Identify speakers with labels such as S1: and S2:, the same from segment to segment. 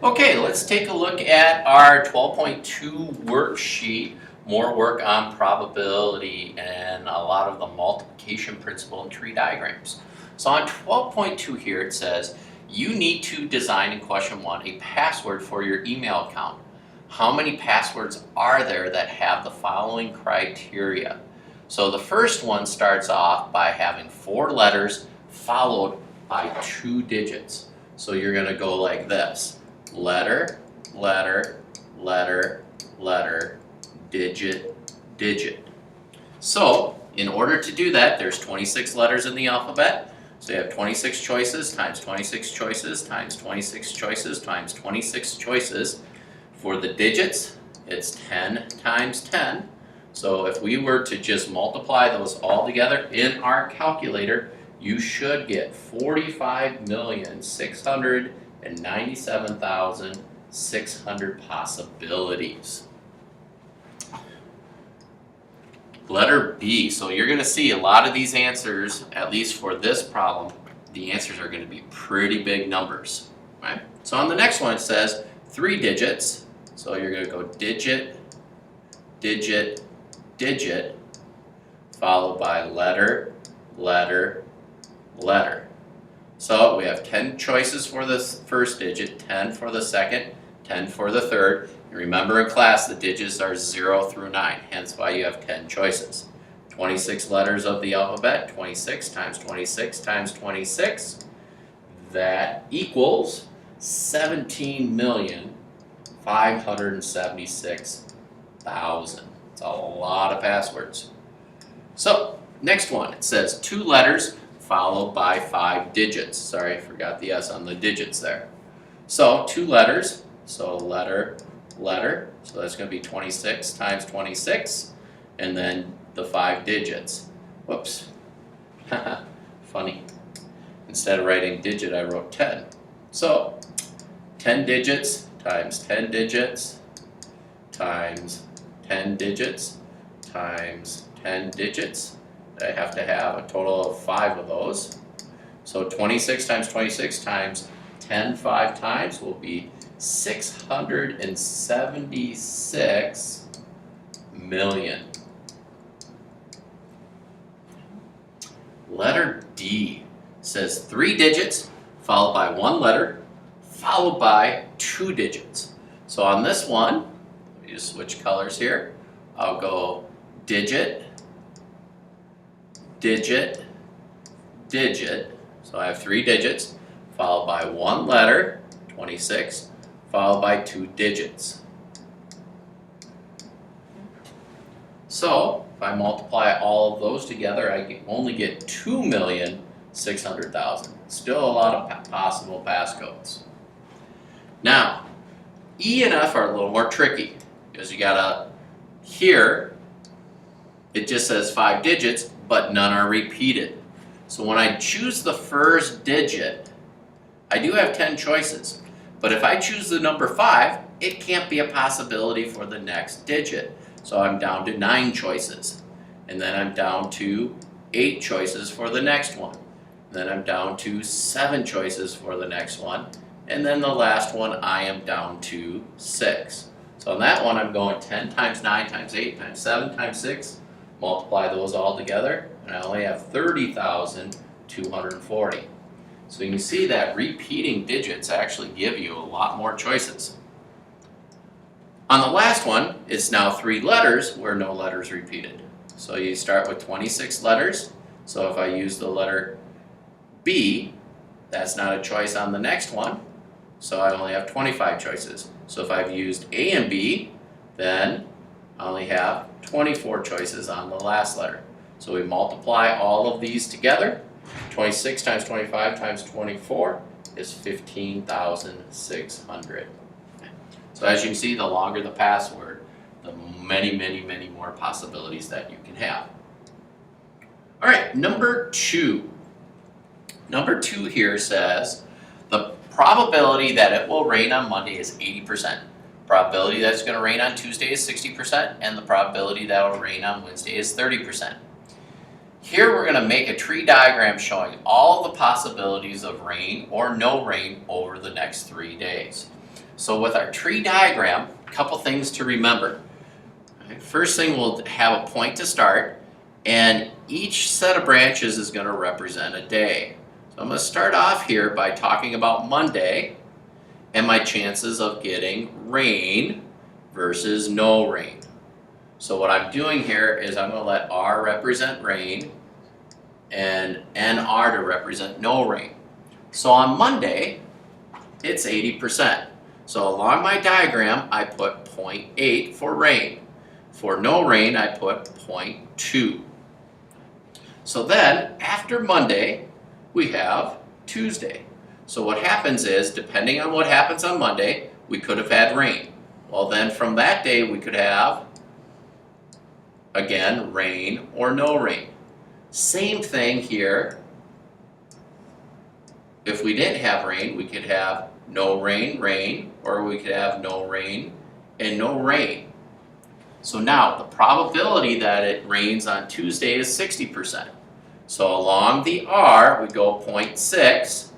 S1: Okay, let's take a look at our 12.2 worksheet. More work on probability and a lot of the multiplication principle and tree diagrams. So on 12.2 here it says, you need to design in question 1 a password for your email account. How many passwords are there that have the following criteria? So the first one starts off by having 4 letters followed by 2 digits. So you're going to go like this. Letter, letter, letter, letter, digit, digit. So in order to do that, there's 26 letters in the alphabet. So you have 26 choices times 26 choices times 26 choices times 26 choices. For the digits, it's 10 times 10. So if we were to just multiply those all together in our calculator, you should get 45,697,600 possibilities. Letter B, so you're going to see a lot of these answers, at least for this problem, the answers are going to be pretty big numbers. Right? So on the next one it says 3 digits, so you're going to go digit, digit, digit, followed by letter, letter, letter. So we have 10 choices for the first digit, 10 for the second, 10 for the third. And remember in class the digits are 0 through 9, hence why you have 10 choices. 26 letters of the alphabet, 26 times 26 times 26. That equals 17,576,000. It's a lot of passwords. So next one, it says 2 letters followed by 5 digits. Sorry, I forgot the S on the digits there. So 2 letters, so letter, letter, so that's going to be 26 times 26, and then the 5 digits. Whoops, funny. Instead of writing digit, I wrote 10. So 10 digits times 10 digits times 10 digits times 10 digits. I have to have a total of 5 of those. So 26 times 26 times 10 5 times will be 676 million. Letter D says 3 digits followed by 1 letter followed by 2 digits. So on this one, let me just switch colors here. I'll go digit, digit, digit. So I have 3 digits followed by 1 letter, 26, followed by 2 digits. So if I multiply all of those together, I only get 2,600,000. Still a lot of possible passcodes. Now, E and F are a little more tricky because you gotta, here, it just says 5 digits, but none are repeated. So when I choose the first digit, I do have 10 choices. But if I choose the number 5, it can't be a possibility for the next digit. So I'm down to 9 choices. And then I'm down to 8 choices for the next one. Then I'm down to 7 choices for the next one. And then the last one I am down to 6. So on that one I'm going 10 times 9 times 8 times 7 times 6. Multiply those all together and I only have 30,240. So you can see that repeating digits actually give you a lot more choices. On the last one, it's now 3 letters where no letters repeated. So you start with 26 letters. So if I use the letter B, that's not a choice on the next one. So I only have 25 choices. So if I've used A and B, then I only have 24 choices on the last letter. So we multiply all of these together. 26 times 25 times 24 is 15,600. So as you can see, the longer the password, the many, many, many more possibilities that you can have. All right, number 2. Number 2 here says the probability that it will rain on Monday is 80%. Probability that it's going to rain on Tuesday is 60%, and the probability that it will rain on Wednesday is 30%. Here we're going to make a tree diagram showing all the possibilities of rain or no rain over the next 3 days. So with our tree diagram, a couple things to remember. First thing, we'll have a point to start, and each set of branches is going to represent a day. So I'm going to start off here by talking about Monday and my chances of getting rain versus no rain. So what I'm doing here is I'm going to let R represent rain and NR to represent no rain. So on Monday, it's 80%. So along my diagram, I put 0.8 for rain. For no rain, I put 0.2. So then, after Monday, we have Tuesday. So what happens is, depending on what happens on Monday, we could have had rain. Well then, from that day, we could have, again, rain or no rain. Same thing here. If we didn't have rain, we could have no rain, rain, or we could have no rain and no rain. So now, the probability that it rains on Tuesday is 60%. So along the R, we go 0.6.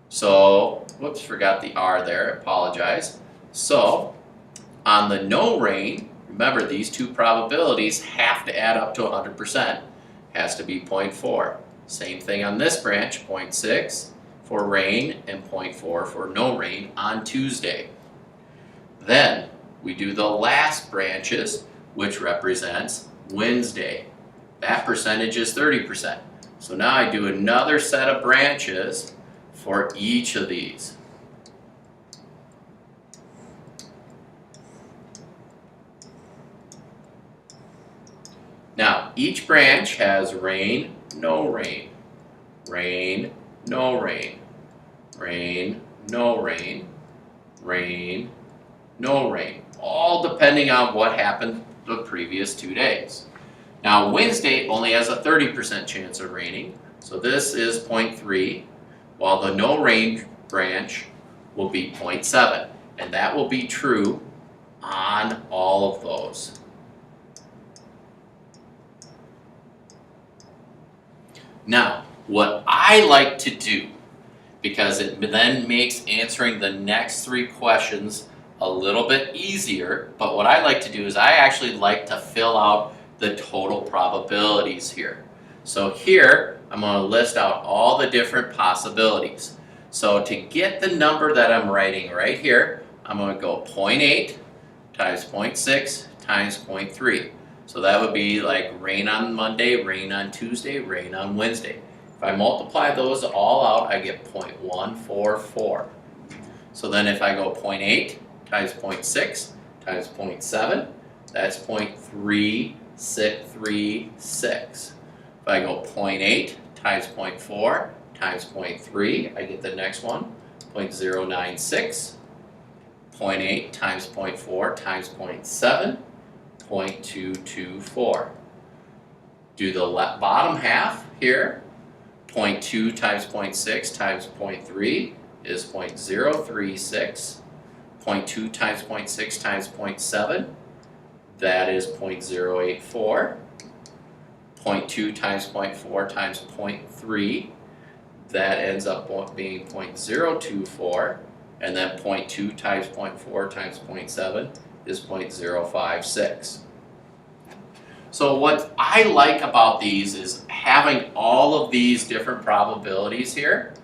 S1: So, whoops, forgot the R there, apologize. So, on the no rain, remember these two probabilities have to add up to 100%. Has to be 0.4. Same thing on this branch, 0.6 for rain and 0.4 for no rain on Tuesday. Then we do the last branches, which represents Wednesday. That percentage is 30%. So now I do another set of branches for each of these. Now, each branch has rain, no rain, rain, no rain, rain, no rain, rain, no rain, all depending on what happened the previous 2 days. Now, Wednesday only has a 30% chance of raining, so this is 0.3, while the no rain branch will be 0.7, and that will be true on all of those. Now, what I like to do, because it then makes answering the next 3 questions a little bit easier, but what I like to do is I actually like to fill out the total probabilities here. So here, I'm going to list out all the different possibilities. So to get the number that I'm writing right here, I'm going to go 0.8 times 0.6 times 0.3. So that would be like rain on Monday, rain on Tuesday, rain on Wednesday. If I multiply those all out, I get 0.144. So then if I go 0.8 times 0.6 times 0.7, that's 0.3636. If I go 0.8 times 0.4 times 0.3, I get the next one, 0.096. 0.8 times 0.4 times 0.7, 0.224. Do the bottom half here. 0.2 times 0.6 times 0.3 is 0.036. 0.2 times 0.6 times 0.7, that is 0.084. 0.2 times 0.4 times 0.3, that ends up being 0.024. And then 0.2 times 0.4 times 0.7 is 0.056. So what I like about these is having all of these different probabilities here.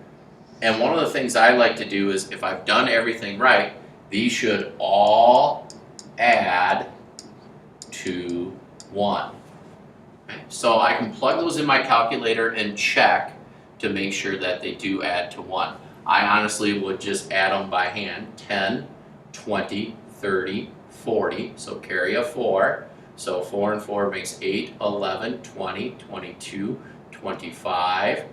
S1: And one of the things I like to do is if I've done everything right, these should all add to 1. Okay? So I can plug those in my calculator and check to make sure that they do add to 1. I honestly would just add them by hand, 10, 20, 30, 40, so carry a 4. So 4 and 4 makes 8, 11, 20, 22, 25,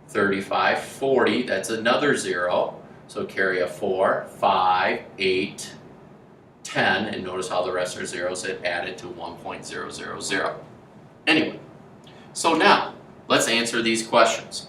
S1: 35, 40, that's another 0. So carry a 4, 5, 8, 10, and notice how the rest are zeros, it added to 1.000. Anyway, so now let's answer these questions.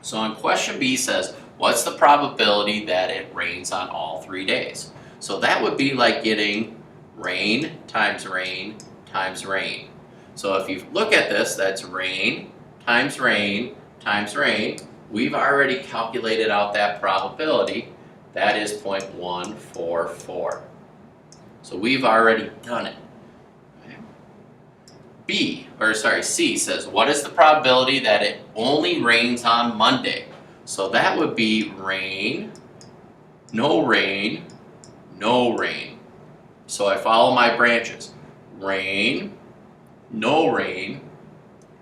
S1: So on question B says, what's the probability that it rains on all 3 days? So that would be like getting rain times rain times rain. So if you look at this, that's rain times rain times rain. We've already calculated out that probability, That is 0.144. So we've already done it. C says, what is the probability that it only rains on Monday? So that would be rain, no rain, no rain. So I follow my branches. Rain, no rain,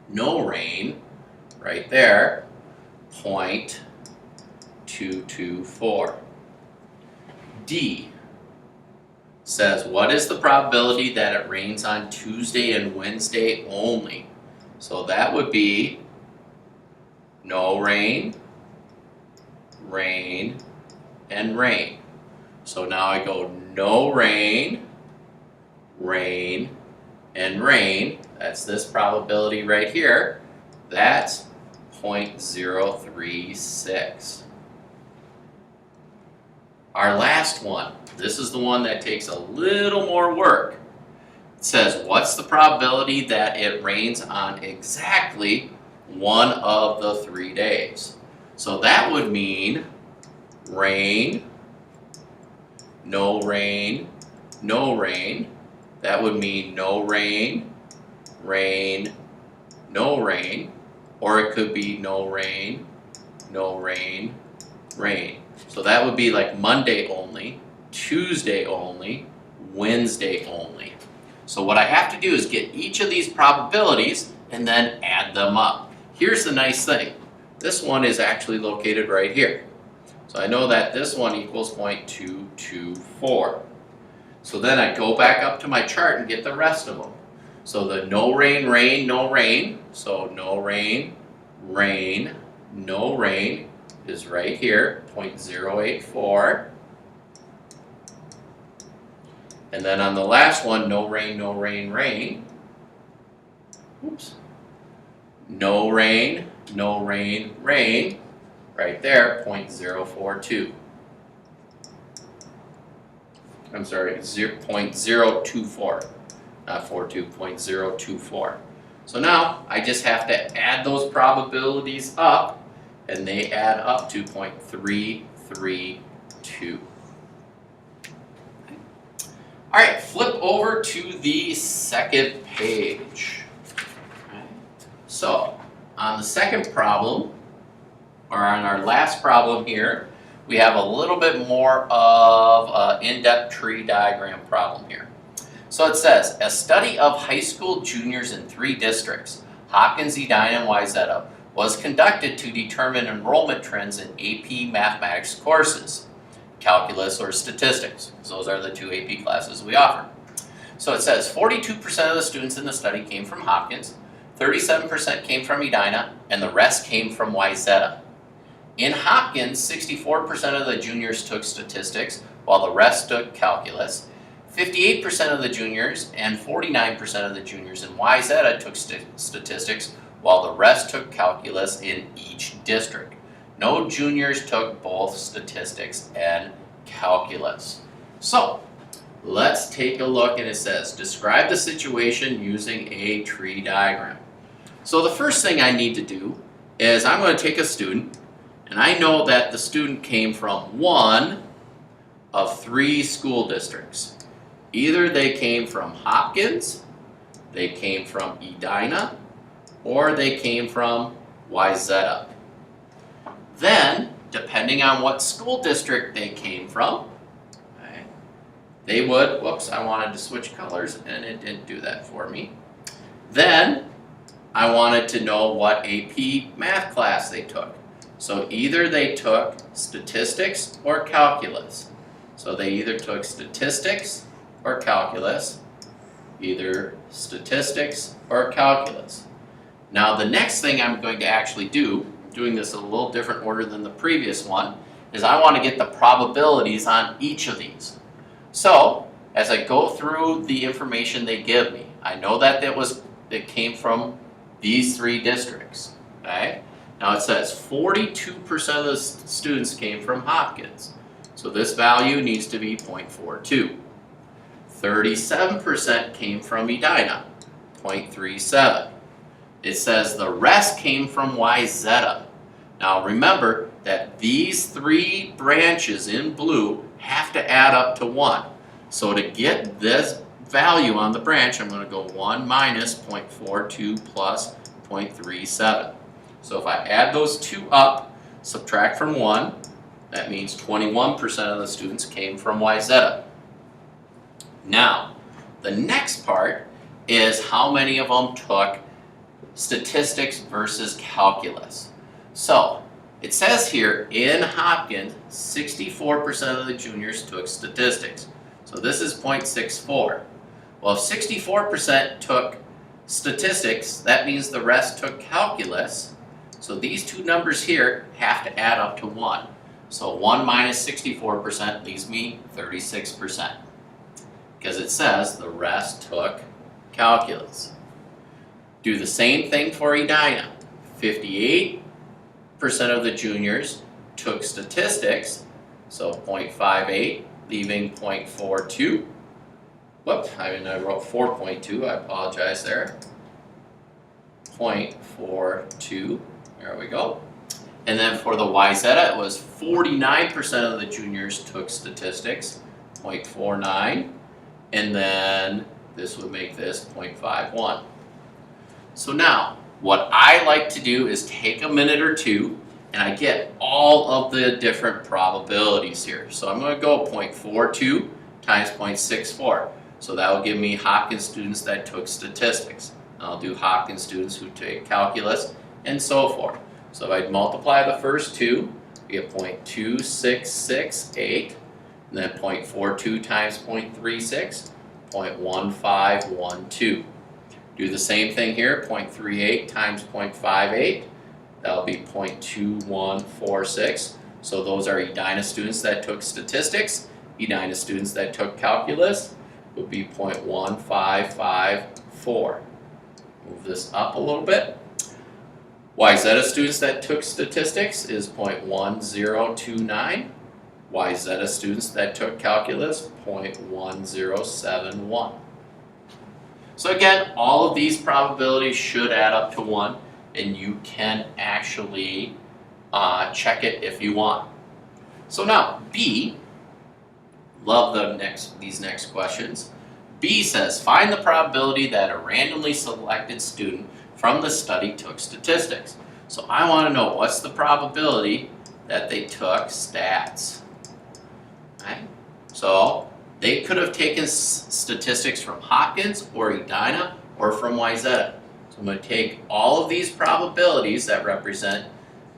S1: no rain, right there, 0.224. D says, what is the probability that it rains on Tuesday and Wednesday only? So that would be no rain, rain, and rain. So now I go no rain, rain, and rain. That's this probability right here. That's 0.036. Our last one. This is the one that takes a little more work. It says, what's the probability that it rains on exactly one of the 3 days? So that would mean rain, no rain, no rain. That would mean no rain, rain, no rain. Or it could be no rain, no rain, rain. So that would be like Monday only, Tuesday only, Wednesday only. So what I have to do is get each of these probabilities and then add them up. Here's the nice thing. This one is actually located right here. So I know that this one equals 0.224. So then I go back up to my chart and get the rest of them. So the no rain, rain, no rain. So no rain, rain, no rain is right here, 0.084. And then on the last one, no rain, no rain, rain. Oops. No rain, no rain, rain. Right there, 0.042. I'm sorry, 0.024. Not 42, 0.024. So now I just have to add those probabilities up, and they add up to 0.332. All right, flip over to the second page. So on the second problem, or on our last problem here, we have a little bit more of an in-depth tree diagram problem here. So it says, a study of high school juniors in 3 districts, Hopkins, Edina, and Wayzata, was conducted to determine enrollment trends in AP mathematics courses, calculus or statistics, because those are the 2 AP classes we offer. So it says 42% of the students in the study came from Hopkins, 37% came from Edina, and the rest came from Wayzata. In Hopkins, 64% of the juniors took statistics, while the rest took calculus. 58% of the juniors and 49% of the juniors in Wayzata took statistics, while the rest took calculus in each district. No juniors took both statistics and calculus. So, let's take a look, and it says, describe the situation using a tree diagram. So the first thing I need to do is I'm going to take a student, and I know that the student came from one of 3 school districts. Either they came from Hopkins, they came from Edina, or they came from Wayzata. Then, depending on what school district they came from, okay, they would, whoops, I wanted to switch colors and it didn't do that for me. Then, I wanted to know what AP math class they took. So either they took statistics or calculus. So they either took statistics or calculus, either statistics or calculus. Now the next thing I'm going to actually do, doing this in a little different order than the previous one, is I want to get the probabilities on each of these. So as I go through the information they give me, I know that it came from these 3 districts. Okay? Now it says 42% of the students came from Hopkins. So this value needs to be 0.42. 37% came from Edina, 0.37. It says the rest came from Wayzata. Now remember, that these 3 branches in blue have to add up to 1. So to get this value on the branch, I'm going to go 1 minus 0.42 plus 0.37. So if I add those 2 up, subtract from 1, that means 21% of the students came from Wkst12. Now, the next part is how many of them took statistics versus calculus. So, it says here in Hopkins, 64% of the juniors took statistics. So this is 0.64. Well, if 64% took statistics, that means the rest took calculus. So these 2 numbers here have to add up to 1. So 1 minus 64% leaves me 36%. Because it says the rest took calculus. Do the same thing for Edina. 58% of the juniors took statistics, so 0.58, leaving 0.42. Whoops, I wrote 4.2, I apologize there. 0.42, there we go. And then for the Wkst, it was 49% of the juniors took statistics, 0.49. And then this would make this 0.51. So now, what I like to do is take a minute or two and I get all of the different probabilities here. So I'm going to go 0.42 times 0.64. So that will give me Hopkins students that took statistics. I'll do Hopkins students who take calculus and so forth. So if I multiply the first 2, we get 0.2668. And then 0.42 times 0.36, 0.1512. Do the same thing here, 0.38 times 0.58, that'll be 0.2146. So those are Edina students that took statistics. Edina students that took calculus would be 0.1554. Move this up a little bit. Wkst students that took statistics is 0.1029. Wkst students that took calculus, 0.1071. So again, all of these probabilities should add up to 1, and you can actually check it if you want. So now, B, love these next questions. B says, find the probability that a randomly selected student from the study took statistics. So I want to know what's the probability that they took stats. Right? So they could have taken statistics from Hopkins or Edina or from Wkst. So I'm going to take all of these probabilities that represent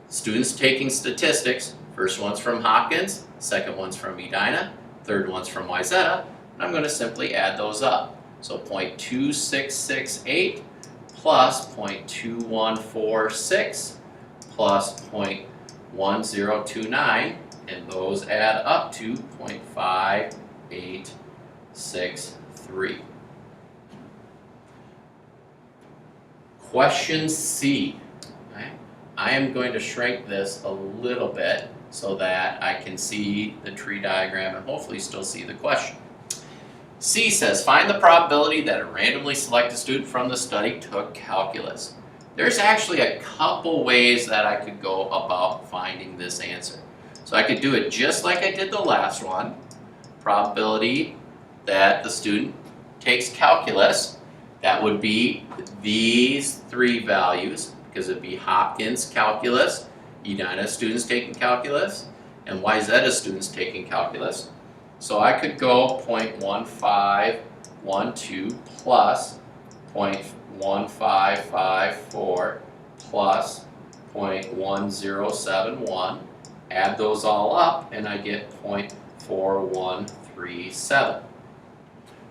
S1: students taking statistics. First one's from Hopkins, second one's from Edina, third one's from Wkst. And I'm going to simply add those up. So 0.2668 plus 0.2146 plus 0.1029. And those add up to 0.5863. Question C. Okay. I am going to shrink this a little bit so that I can see the tree diagram and hopefully still see the question. C says, find the probability that a randomly selected student from the study took calculus. There's actually a couple ways that I could go about finding this answer. So I could do it just like I did the last one. Probability that the student takes calculus. That would be these 3 values, because it would be Hopkins calculus, Edina students taking calculus, and Wkst students taking calculus. So I could go 0.1512 plus 0.1554 plus 0.1071. Add those all up and I get 0.4137.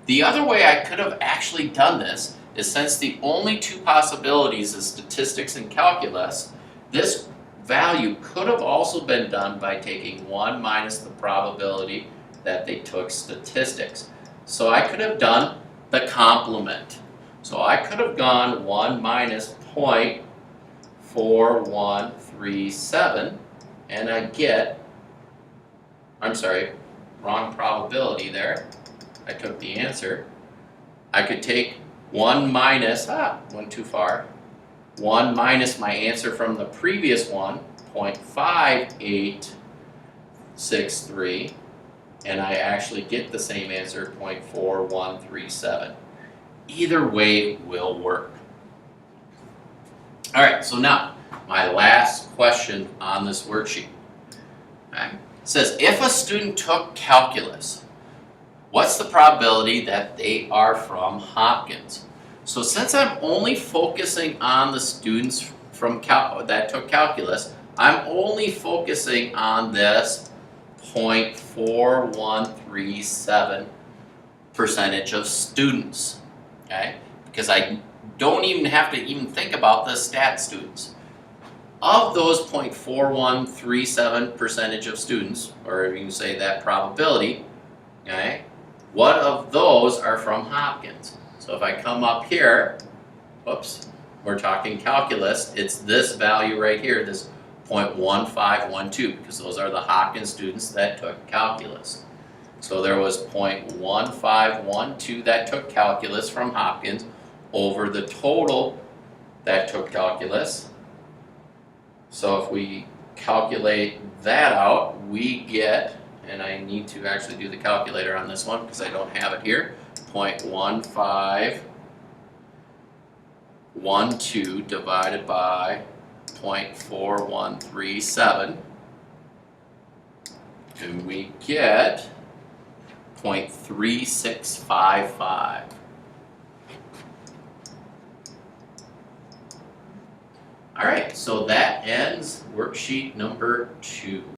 S1: The other way I could have actually done this is, since the only 2 possibilities is statistics and calculus, this value could have also been done by taking 1 minus the probability that they took statistics. So I could have done the complement. So I could have gone 1 minus 0.4137 and I get, I'm sorry, wrong probability there. I took the answer. I could take 1 minus, went too far. 1 minus my answer from the previous one, 0.5863, and I actually get the same answer, 0.4137. Either way will work. All right, so now, my last question on this worksheet. Okay. It says, if a student took calculus, what's the probability that they are from Hopkins? So since I'm only focusing on the students from that took calculus, I'm only focusing on this 0.4137 percentage of students, okay? Because I don't even have to even think about the stat students. Of those 0.4137 percentage of students, or you can say that probability, okay, what of those are from Hopkins? So if I come up here, whoops, we're talking calculus, it's this value right here, this 0.1512, because those are the Hopkins students that took calculus. So there was 0.1512 that took calculus from Hopkins over the total that took calculus. So if we calculate that out, we get, and I need to actually do the calculator on this one because I don't have it here, 0.1512 divided by 0.4137, and we get 0.3655. All right, so that ends worksheet number 2.